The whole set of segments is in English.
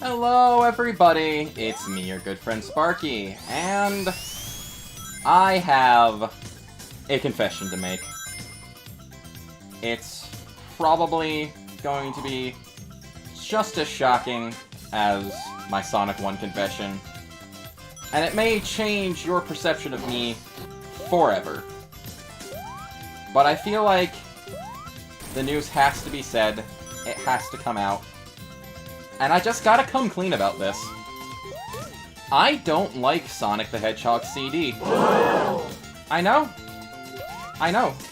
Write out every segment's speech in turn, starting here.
Hello everybody, it's me, your good friend Sparky, and I have a confession to make. It's probably going to be just as shocking as my Sonic 1 confession, and it may change your perception of me forever. But I feel like the news has to be said, it has to come out. And I just gotta come clean about this. I don't like Sonic the Hedgehog CD. I know.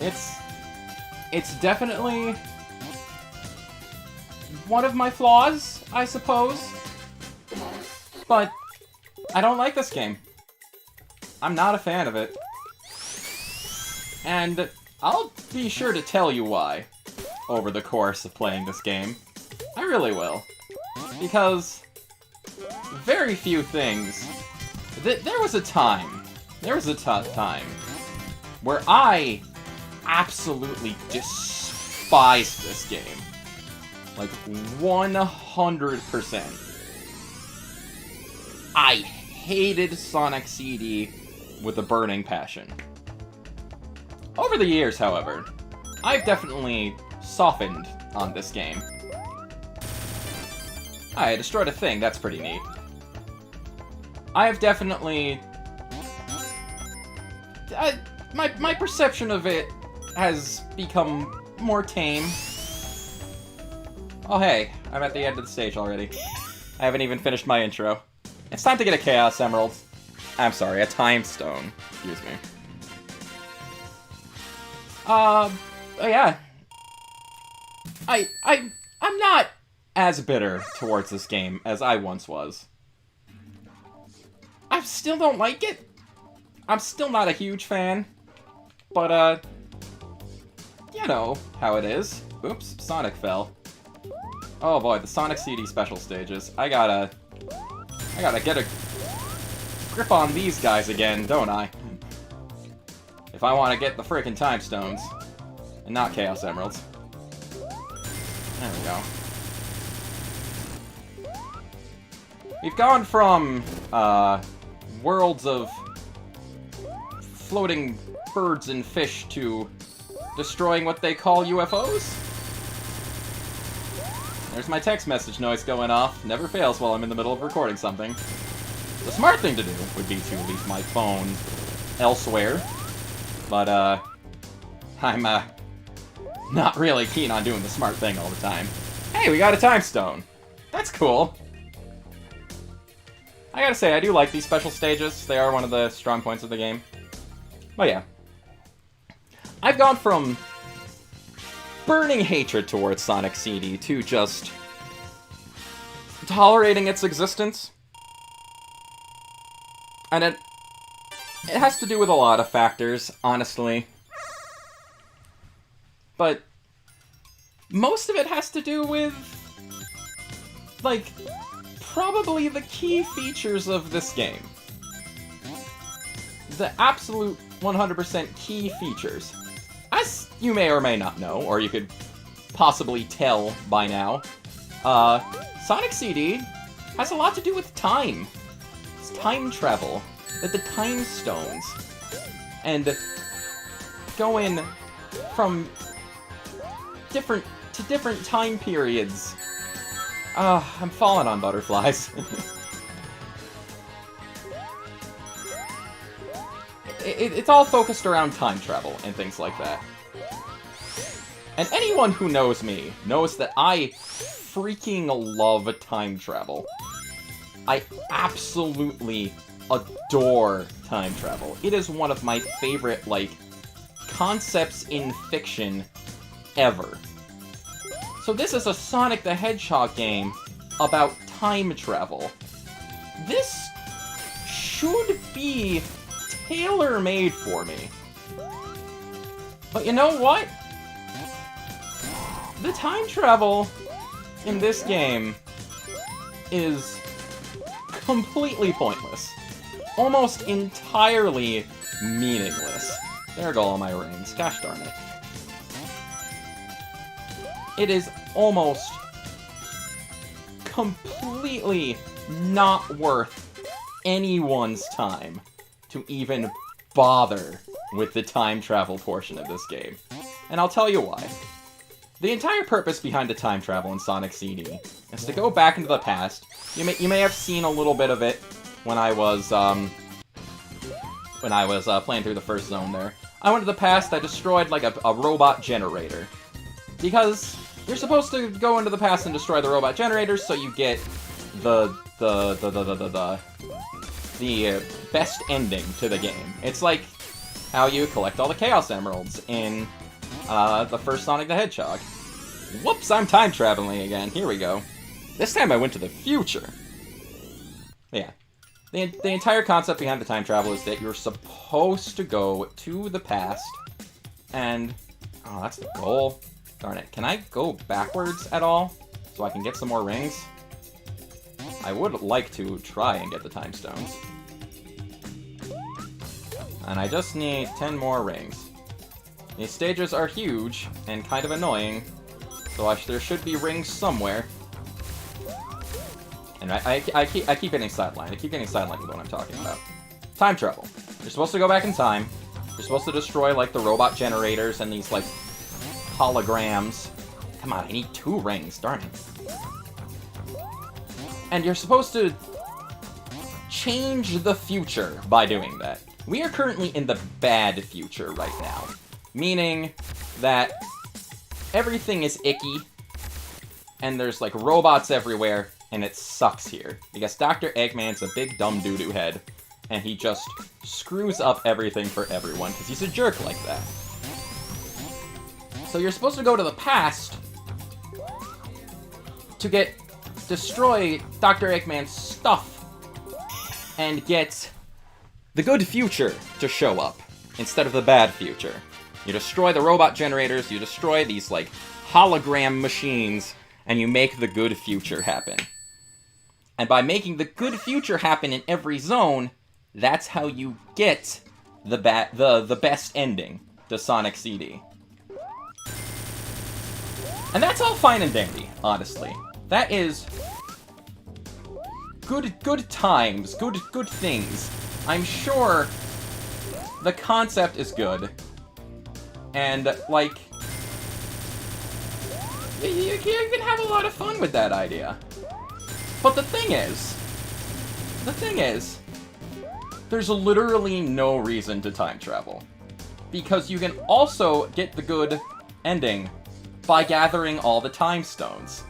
It's definitely one of my flaws, I suppose. But I don't like this game. I'm not a fan of it. And I'll be sure to tell you why over the course of playing this game. I really will. Because very few things... There was a time where I absolutely despised this game. Like, 100%. I hated Sonic CD with a burning passion. Over the years, however, I've definitely softened on this game. I destroyed a thing, that's pretty neat. I have definitely... my perception of it has become more tame. Oh hey, I'm at the end of the stage already. I haven't even finished my intro. It's time to get a Chaos Emerald. I'm sorry, a Time Stone. Excuse me. Yeah. I'm not as bitter towards this game as I once was. I still don't like it. I'm still not a huge fan. But, you know how it is. Oops, Sonic fell. Oh boy, the Sonic CD special stages. I gotta get a grip on these guys again, don't I? If I want to get the frickin' Time Stones. And not Chaos Emeralds. There we go. We've gone from, worlds of floating birds and fish to destroying what they call UFOs? There's my text message noise going off. Never fails while I'm in the middle of recording something. The smart thing to do would be to leave my phone elsewhere. But, I'm, not really keen on doing the smart thing all the time. Hey, we got a Time Stone! That's cool! I gotta say, I do like these special stages. They are one of the strong points of the game. But yeah. I've gone from burning hatred towards Sonic CD to just tolerating its existence. And it has to do with a lot of factors, honestly. But most of it has to do with, like, probably the key features of this game. The absolute 100% key features. As you may or may not know, or you could possibly tell by now, Sonic CD has a lot to do with time. It's time travel. The Time Stones. And going from different time periods. I'm falling on butterflies. It's all focused around time travel and things like that. And anyone who knows me knows that I freaking love time travel. I absolutely adore time travel. It is one of my favorite, like, concepts in fiction ever. So this is a Sonic the Hedgehog game about time travel. This should be tailor-made for me. But you know what? The time travel in this game is completely pointless. Almost entirely meaningless. There go all my rings. Gosh darn it. It is almost completely not worth anyone's time to even bother with the time travel portion of this game. And I'll tell you why. The entire purpose behind the time travel in Sonic CD is to go back into the past. You may have seen a little bit of it when I was playing through the first zone there. I went to the past, I destroyed like a robot generator. Because you're supposed to go into the past and destroy the robot generators so you get the best ending to the game. It's like how you collect all the Chaos Emeralds in the first Sonic the Hedgehog. Whoops, I'm time traveling again. Here we go. This time I went to the future. Yeah. The entire concept behind the time travel is that you're supposed to go to the past and... Oh, that's the goal. Darn it. Can I go backwards at all so I can get some more rings? I would like to try and get the time stones. And I just need 10 more rings. These stages are huge and kind of annoying, so there should be rings somewhere. And I keep getting sidelined. I keep getting sidelined with what I'm talking about. Time travel. You're supposed to go back in time. You're supposed to destroy, like, the robot generators and these, like, holograms. Come on, I need 2 rings. Darn it. And you're supposed to change the future by doing that. We are currently in the bad future right now. Meaning that everything is icky, and there's, like, robots everywhere, and it sucks here. Because Dr. Eggman's a big dumb doo-doo head, and he just screws up everything for everyone, because he's a jerk like that. So you're supposed to go to the past to destroy Dr. Eggman's stuff, and get the good future to show up, instead of the bad future. You destroy the robot generators, you destroy these, like, hologram machines, and you make the good future happen. And by making the good future happen in every zone, that's how you get the best ending to Sonic CD. And that's all fine and dandy, honestly. That is good times, good things. I'm sure the concept is good. And, like, you can have a lot of fun with that idea. But the thing is, there's literally no reason to time travel. Because you can also get the good ending by gathering all the time stones.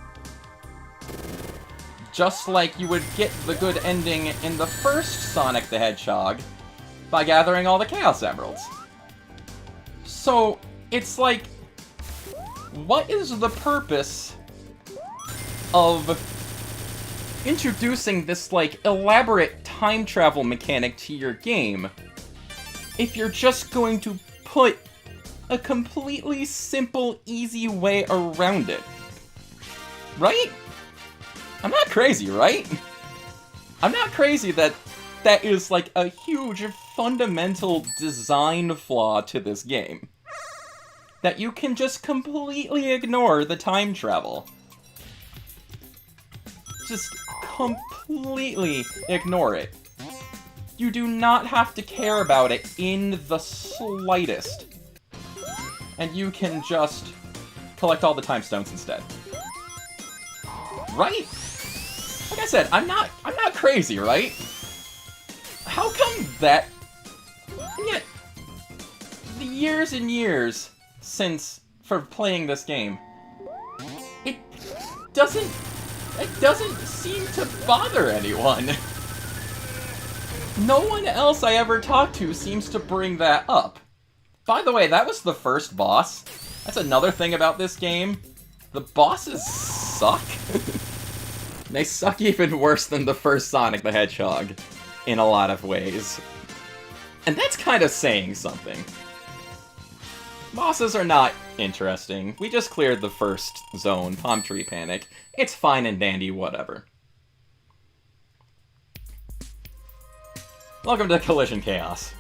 Just like you would get the good ending in the first Sonic the Hedgehog by gathering all the Chaos Emeralds. So, it's like, what is the purpose of introducing this, like, elaborate time travel mechanic to your game if you're just going to put a completely simple, easy way around it? Right? I'm not crazy, right? I'm not crazy that is, like, a huge, fundamental design flaw to this game. That you can just completely ignore the time travel. Just completely ignore it. You do not have to care about it in the slightest. And you can just collect all the time stones instead. Right? Like I said, I'm not crazy, right? How come that... And yet, the years and years for playing this game, it doesn't seem to bother anyone. No one else I ever talked to seems to bring that up. By the way, that was the first boss. That's another thing about this game. The bosses suck. They suck even worse than the first Sonic the Hedgehog, in a lot of ways. And that's kind of saying something. Bosses are not interesting. We just cleared the first zone, Palm Tree Panic. It's fine and dandy, whatever. Welcome to Collision Chaos.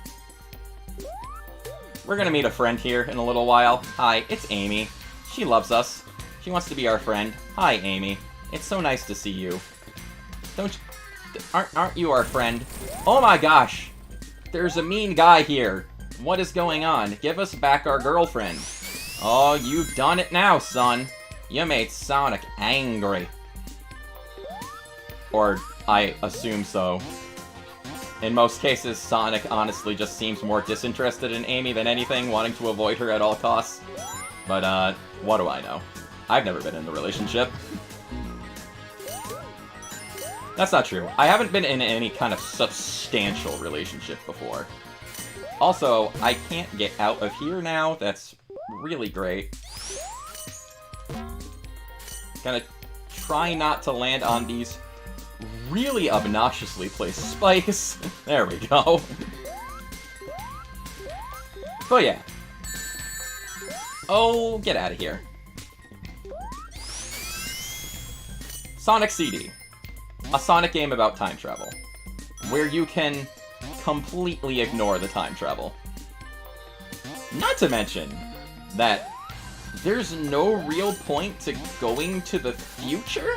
We're gonna meet a friend here in a little while. Hi, it's Amy. She loves us. She wants to be our friend. Hi, Amy. It's so nice to see you. Aren't you our friend? Oh my gosh! There's a mean guy here. What is going on? Give us back our girlfriend. Oh, you've done it now, son. You made Sonic angry. Or, I assume so. In most cases, Sonic honestly just seems more disinterested in Amy than anything, wanting to avoid her at all costs. But, what do I know? I've never been in a relationship. That's not true. I haven't been in any kind of substantial relationship before. Also, I can't get out of here now. That's really great. Gonna try not to land on these really obnoxiously placed spikes. There we go. But yeah. Oh, get out of here. Sonic CD. A Sonic game about time travel. Where you can completely ignore the time travel. Not to mention that there's no real point to going to the future?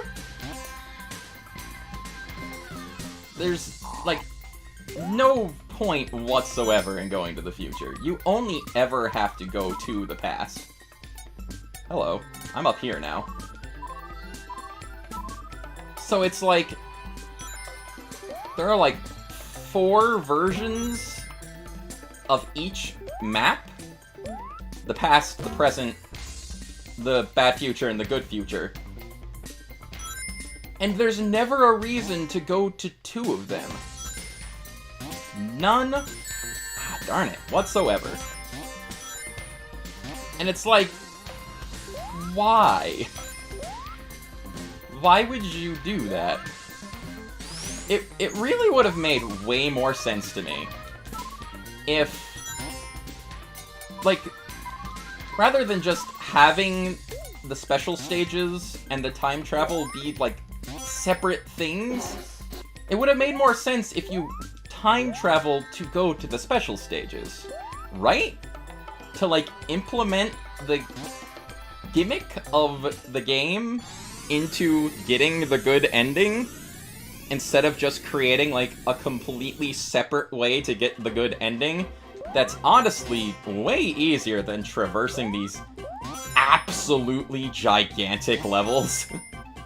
There's, like, no point whatsoever in going to the future. You only ever have to go to the past. Hello. I'm up here now. So it's like, there are like 4 versions of each map. The past, the present, the bad future, and the good future. And there's never a reason to go to 2 of them. None, darn it, whatsoever. And it's like, why? Why would you do that? It really would have made way more sense to me if, like, rather than just having the special stages and the time travel be, like, separate things, it would have made more sense if you time traveled to go to the special stages, right? To, like, implement the gimmick of the game into getting the good ending, instead of just creating, like, a completely separate way to get the good ending. That's honestly way easier than traversing these absolutely gigantic levels.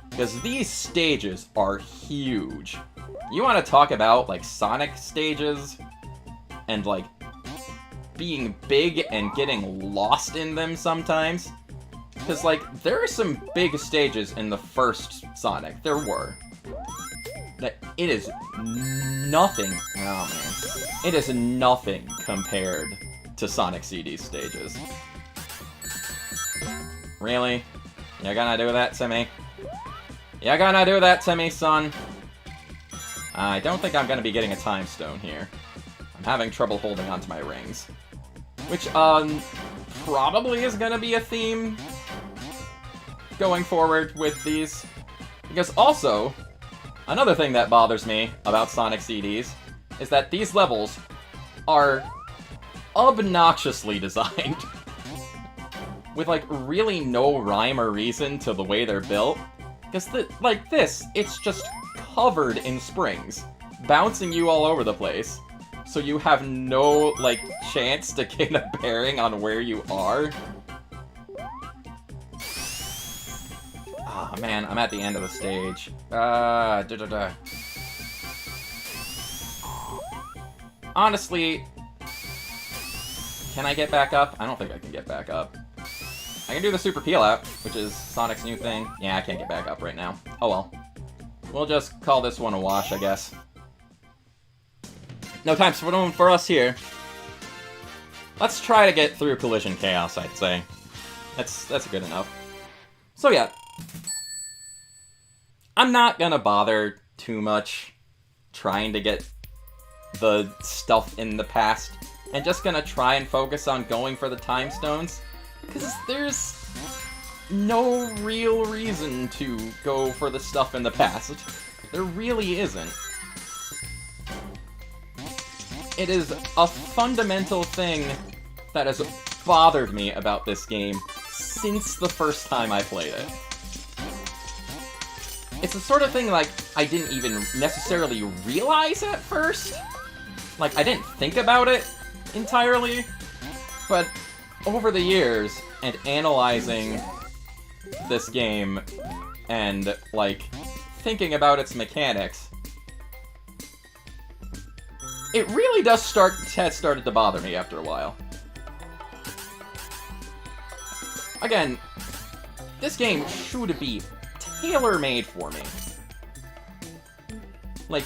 Because these stages are huge. You want to talk about, like, Sonic stages and, like, being big and getting lost in them sometimes? Because, like, there are some big stages in the first Sonic. There were. That it is nothing. Oh, man. It is nothing compared to Sonic CD stages. Really? You're gonna do that to me? You're gonna do that to me, son? I don't think I'm gonna be getting a time stone here. I'm having trouble holding onto my rings. Which, probably is gonna be a theme going forward with these. Because also, another thing that bothers me about Sonic CDs is that these levels are obnoxiously designed. With, like, really no rhyme or reason to the way they're built. Because, like this, it's just covered in springs, bouncing you all over the place. So you have no, like, chance to get a bearing on where you are. Ah, man, I'm at the end of the stage. Honestly, can I get back up? I don't think I can get back up. I can do the super peel out, which is Sonic's new thing. Yeah, I can't get back up right now. Oh well. We'll just call this one a wash, I guess. No time for us here. Let's try to get through Collision Chaos, I'd say. That's good enough. So yeah. I'm not gonna bother too much trying to get the stuff in the past. And just gonna try and focus on going for the time stones. Because there's no real reason to go for the stuff in the past. There really isn't. It is a fundamental thing that has bothered me about this game since the first time I played it. it's the sort of thing, like, I didn't even necessarily realize at first. Like, I didn't think about it entirely. But over the years, and analyzing this game, and, like, thinking about its mechanics, it really does had started to bother me after a while. Again, this game should be tailor-made for me. Like,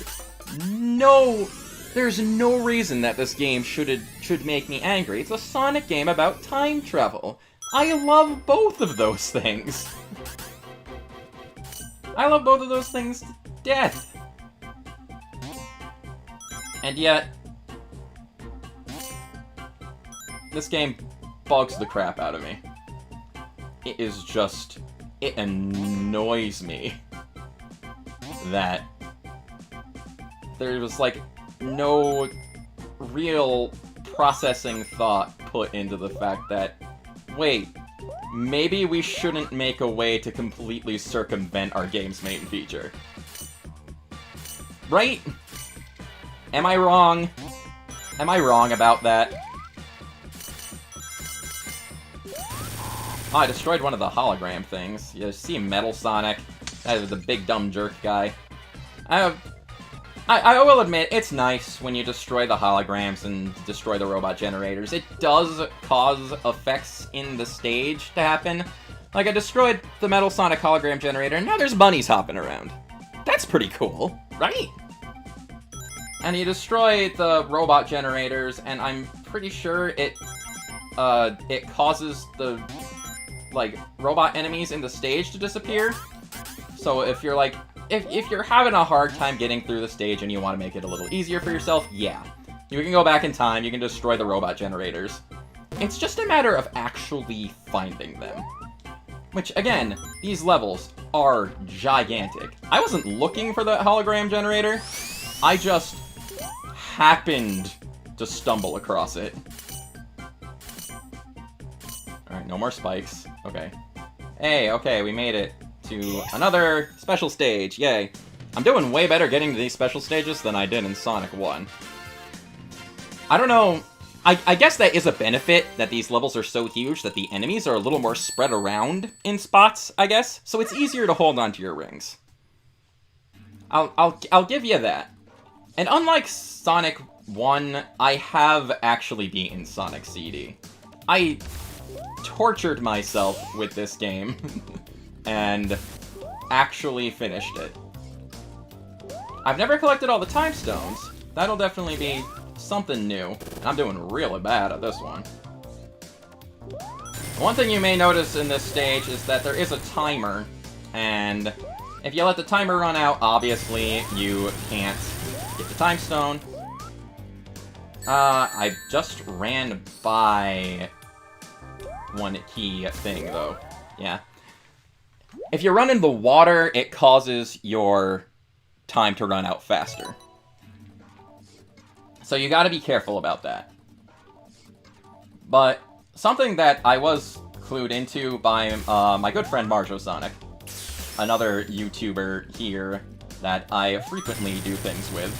there's no reason that this game should make me angry. It's a Sonic game about time travel. I love both of those things. I love both of those things to death. And yet, this game bugs the crap out of me. It is just... it annoys me that there was, like, no real processing thought put into the fact that, wait, maybe we shouldn't make a way to completely circumvent our game's main feature. Right? Am I wrong? Am I wrong about that? Oh, I destroyed one of the hologram things. You see Metal Sonic? That is the big dumb jerk guy. I will admit, it's nice when you destroy the holograms and destroy the robot generators. It does cause effects in the stage to happen. Like, I destroyed the Metal Sonic hologram generator, and now there's bunnies hopping around. That's pretty cool, right? And you destroy the robot generators, and I'm pretty sure it causes the, like, robot enemies in the stage to disappear. So if you're, like, if you're having a hard time getting through the stage and you want to make it a little easier for yourself, yeah. You can go back in time, you can destroy the robot generators. It's just a matter of actually finding them. Which, again, these levels are gigantic. I wasn't looking for the hologram generator. I just happened to stumble across it. Alright, no more spikes. Okay. Hey, okay, we made it to another special stage. Yay. I'm doing way better getting to these special stages than I did in Sonic 1. I don't know. I guess that is a benefit, that these levels are so huge that the enemies are a little more spread around in spots, I guess. So it's easier to hold onto your rings. I'll give you that. And unlike Sonic 1, I have actually beaten Sonic CD. I tortured myself with this game and actually finished it. I've never collected all the time stones. That'll definitely be something new. And I'm doing really bad at this one. One thing you may notice in this stage is that there is a timer, and if you let the timer run out, obviously you can't get the time stone. I just ran by one key thing, though. Yeah. If you run in the water, it causes your time to run out faster. So you gotta be careful about that. But something that I was clued into by my good friend Marjo Sonic, another YouTuber here that I frequently do things with.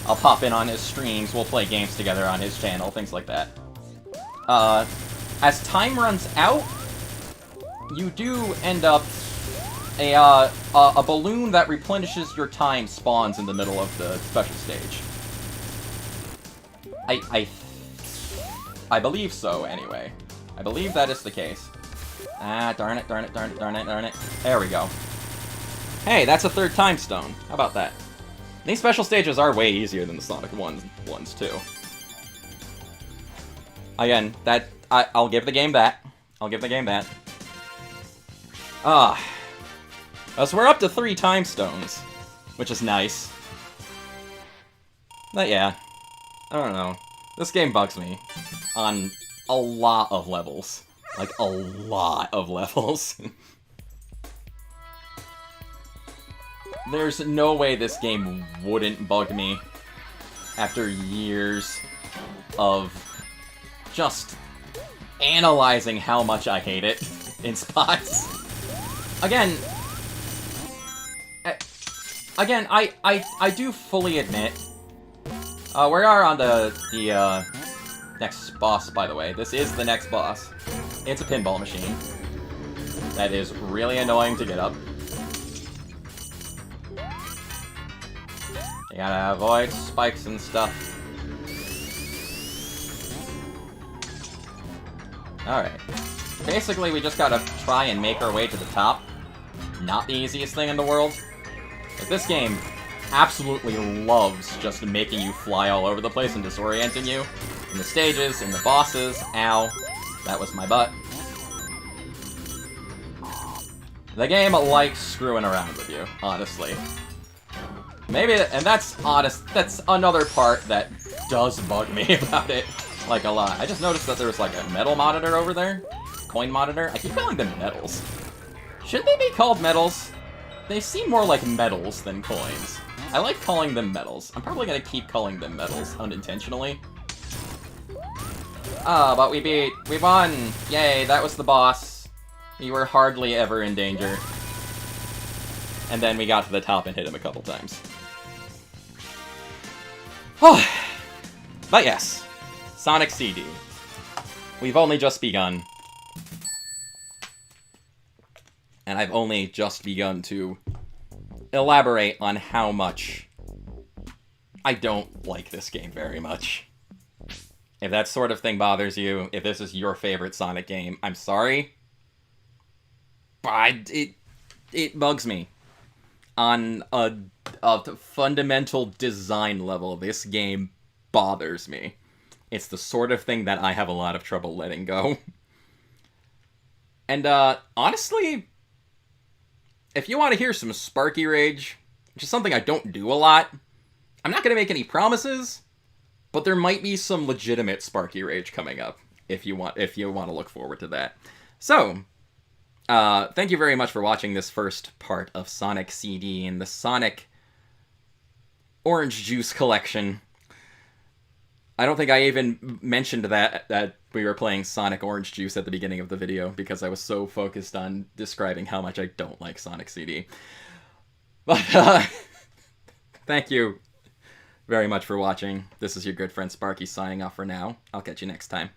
I'll pop in on his streams, we'll play games together on his channel, things like that. As time runs out, you do end up a balloon that replenishes your time spawns in the middle of the special stage. I believe so, anyway. I believe that is the case. Ah, darn it, darn it, darn it, darn it, darn it. There we go. Hey, that's a third time stone. How about that? These special stages are way easier than the Sonic ones, too. Again, I'll give the game that. I'll give the game that. So we're up to 3 time stones, which is nice. But yeah, I don't know. This game bugs me on a lot of levels. Like, a lot of levels. There's no way this game wouldn't bug me after years of just analyzing how much I hate it in spots. Again, again, I do fully admit... we are on the next boss, by the way. This is the next boss. It's a pinball machine. That is really annoying to get up. You gotta avoid spikes and stuff. Alright. Basically, we just gotta try and make our way to the top. Not the easiest thing in the world. But this game absolutely loves just making you fly all over the place and disorienting you. In the stages, in the bosses. Ow. That was my butt. The game likes screwing around with you, honestly. Maybe, and that's honest, that's another part that does bug me about it, like, a lot. I just noticed that there was, like, a metal monitor over there. Coin monitor. I keep calling them medals. Should they be called medals? They seem more like medals than coins. I like calling them medals. I'm probably gonna keep calling them medals, unintentionally. Ah, but we won! Yay, that was the boss. We were hardly ever in danger. And then we got to the top and hit him a couple times. But yes, Sonic CD. We've only just begun. And I've only just begun to elaborate on how much I don't like this game very much. If that sort of thing bothers you, if this is your favorite Sonic game, I'm sorry. But it bugs me. On a fundamental design level, this game bothers me. It's the sort of thing that I have a lot of trouble letting go. And, honestly, if you want to hear some Sparky rage, which is something I don't do a lot, I'm not going to make any promises, but there might be some legitimate Sparky rage coming up, if you want to look forward to that. So, thank you very much for watching this first part of Sonic CD and the Sonic Orange Juice collection. I don't think I even mentioned that we were playing Sonic Orange Juice at the beginning of the video, because I was so focused on describing how much I don't like Sonic CD. But, thank you very much for watching. This is your good friend Sparky signing off for now. I'll catch you next time.